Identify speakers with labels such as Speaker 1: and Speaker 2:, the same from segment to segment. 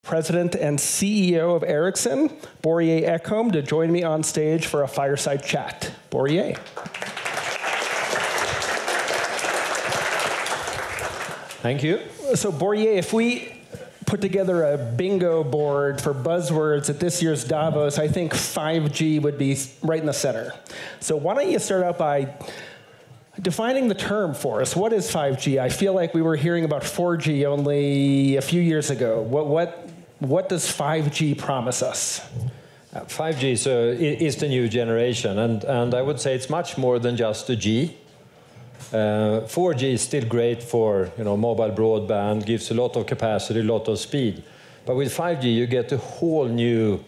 Speaker 1: President and CEO of Ericsson, Börje Ekholm, to join me on stage for a fireside chat. Börje.
Speaker 2: Thank you.
Speaker 1: So Börje, if we put together a bingo board for buzzwords at this year's Davos, I think 5G would be right in the center. So why don't you start out by defining the term for us. What is 5G? I feel like we were hearing about 4G only a few years ago. What does 5G promise us?
Speaker 2: 5G is the new generation, and I would say it's much more than just a G. 4G is still great for mobile broadband, gives a lot of capacity, a lot of speed. But with 5G, you get a whole new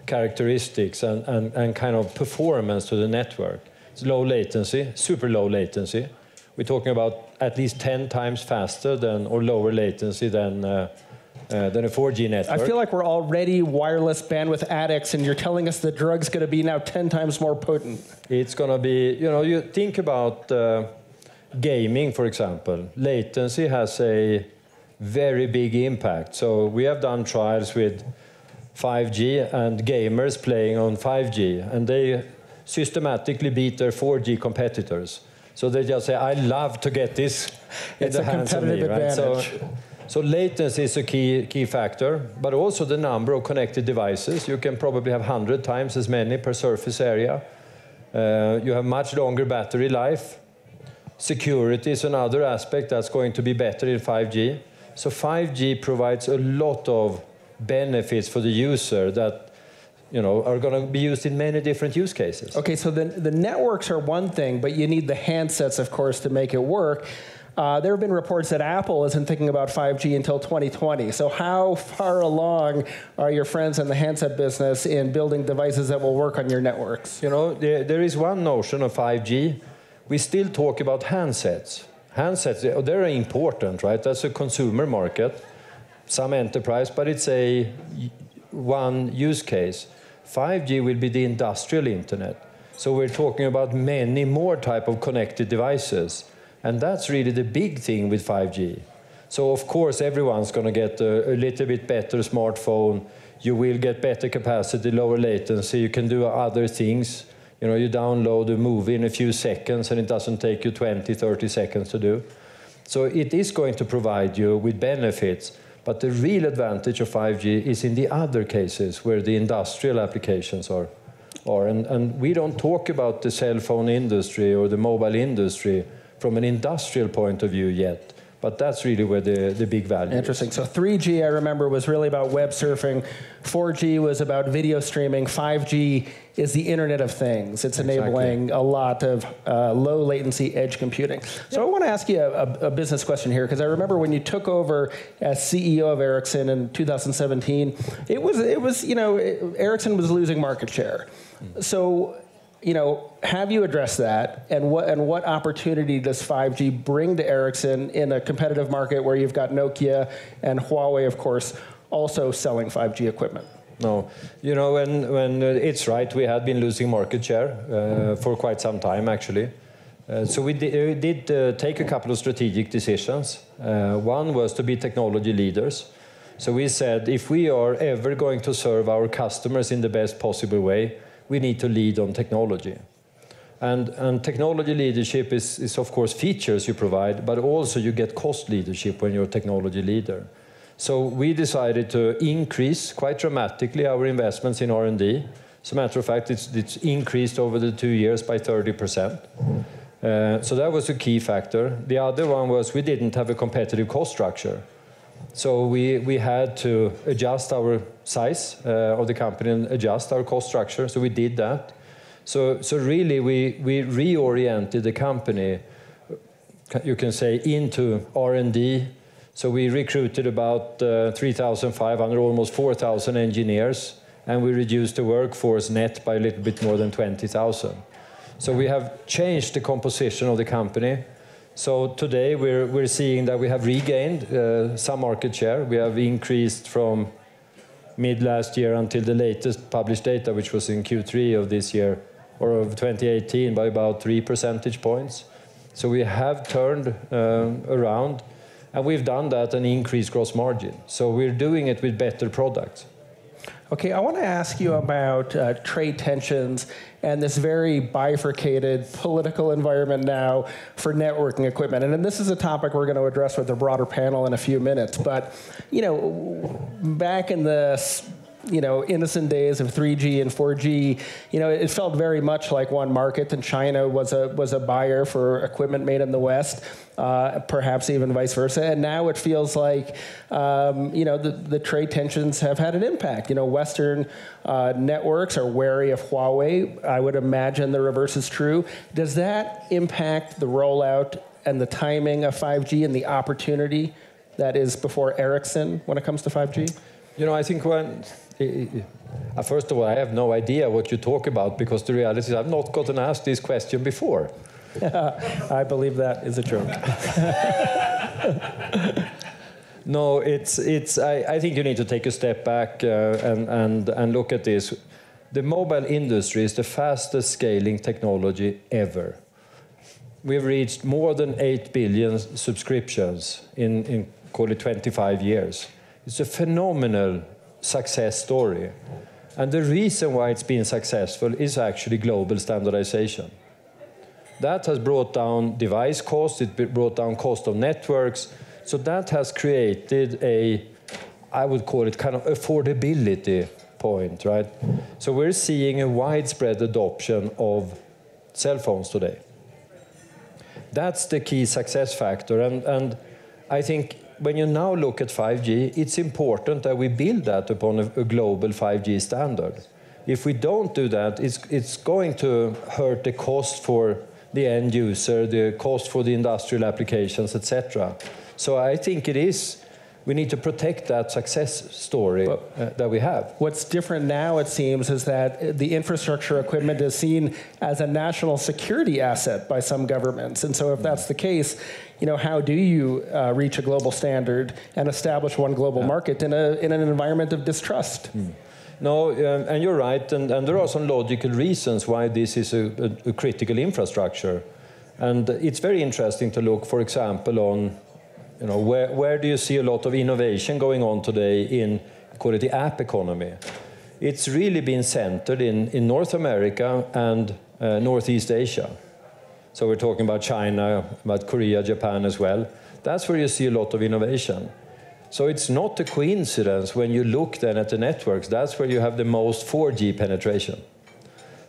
Speaker 2: characteristics and kind of performance to the network. It's low latency, super low latency. We're talking about at least 10 times faster or lower latency than a 4G network.
Speaker 1: I feel like we're already wireless bandwidth addicts, and you're telling us the drug's going to be now 10 times more potent.
Speaker 2: It's going to be, you think about gaming, for example. Latency has a very big impact. So we have done trials with 5G and gamers playing on 5G, and they systematically beat their 4G competitors. So they just say, I love to get this in the hands of me, right? So latency is a key factor, but also the number of connected devices. You can probably have 100 times as many per surface area. You have much longer battery life. Security is another aspect that's going to be better in 5G. So 5G provides a lot of benefits for the user that are going to be used in many different use cases.
Speaker 1: Okay, so the networks are one thing, but you need the handsets, of course, to make it work. There have been reports that Apple isn't thinking about 5G until 2020. So how far along are your friends in the handset business in building devices that will work on your networks?
Speaker 2: There is one notion of 5G. We still talk about handsets. Handsets, they're important, right? That's a consumer market, some enterprise, but it's one use case. 5G will be the industrial internet. So we're talking about many more type of connected devices. And that's really the big thing with 5G. So of course, everyone's going to get a little bit better smartphone. You will get better capacity, lower latency. You can do other things. You download a movie in a few seconds, and it doesn't take you 20, 30 seconds to do. So it is going to provide you with benefits. But the real advantage of 5G is in the other cases where the industrial applications are. And we don't talk about the cell phone industry or the mobile industry from an industrial point of view yet. But that's really where the big value is.
Speaker 1: Interesting. So 3G, I remember, was really about web surfing. 4G was about video streaming. 5G is the Internet of Things. It's enabling a lot of low latency edge computing. So I want to ask you a business question here, because I remember when you took over as CEO of Ericsson in 2017, it was Ericsson was losing market share. So have you addressed that, and what opportunity does 5G bring to Ericsson in a competitive market where you've got Nokia and Huawei, of course, also selling 5G equipment?
Speaker 2: No, when it's right, we had been losing market share for quite some time, actually. So we did take a couple of strategic decisions. One was to be technology leaders. So we said, if we are ever going to serve our customers in the best possible way, we need to lead on technology. And technology leadership is, of course, features you provide, but also you get cost leadership when you're a technology leader. So we decided to increase quite dramatically our investments in R&D. As a matter of fact, it's increased over the 2 years by 30%. So that was a key factor. The other one was we didn't have a competitive cost structure. So we had to adjust our size of the company and adjust our cost structure. So we did that. So really, we reoriented the company, you can say, into R&D. So we recruited about 3,500, almost 4,000 engineers, and we reduced the workforce net by a little bit more than 20,000. So we have changed the composition of the company. So today we're seeing that we have regained some market share. We have increased from mid last year until the latest published data, which was in Q3 of this year, or of 2018, by about 3 percentage points. So we have turned around. And we've done that and increased gross margin. So we're doing it with better products.
Speaker 1: Okay, I want to ask you about trade tensions and this very bifurcated political environment now for networking equipment. And this is a topic we're going to address with the broader panel in a few minutes. But, you know, back in the innocent days of 3G and 4G, it felt very much like one market, and China was a buyer for equipment made in the West, perhaps even vice versa. And now it feels like, the trade tensions have had an impact. Western networks are wary of Huawei. I would imagine the reverse is true. Does that impact the rollout and the timing of 5G and the opportunity that is before Ericsson when it comes to 5G?
Speaker 2: I think first of all, I have no idea what you talk about, because the reality is I've not gotten asked this question before.
Speaker 1: I believe that is a joke.
Speaker 2: No, I think you need to take a step back and look at this. The mobile industry is the fastest scaling technology ever. We've reached more than 8 billion subscriptions in call it 25 years. It's a phenomenal success story. And the reason why it's been successful is actually global standardization. That has brought down device cost, it brought down cost of networks. So that has created I would call it kind of affordability point, right? So we're seeing a widespread adoption of cell phones today. That's the key success factor. And I think when you now look at 5G, it's important that we build that upon a global 5G standard. If we don't do that, it's going to hurt the cost for the end user, the cost for the industrial applications, etc. So I think we need to protect that success story that we have.
Speaker 1: What's different now, it seems, is that the infrastructure equipment is seen as a national security asset by some governments. And so if that's the case, how do you reach a global standard and establish one global market in an environment of distrust?
Speaker 2: No, and you're right, and there are some logical reasons why this is a critical infrastructure. And it's very interesting to look, for example, on where do you see a lot of innovation going on today in, call it the app economy? It's really been centered in North America and Northeast Asia. So we're talking about China, about Korea, Japan as well. That's where you see a lot of innovation. So it's not a coincidence when you look then at the networks, that's where you have the most 4G penetration.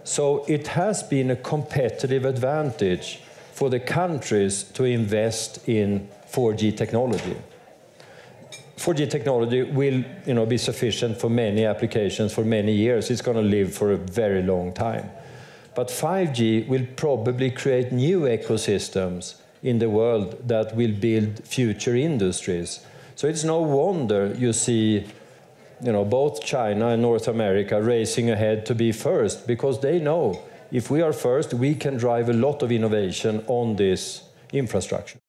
Speaker 2: So it has been a competitive advantage for the countries to invest in 4G technology. 4G technology will be sufficient for many applications for many years. It's going to live for a very long time. But 5G will probably create new ecosystems in the world that will build future industries. So it's no wonder you see both China and North America racing ahead to be first, because they know if we are first, we can drive a lot of innovation on this infrastructure.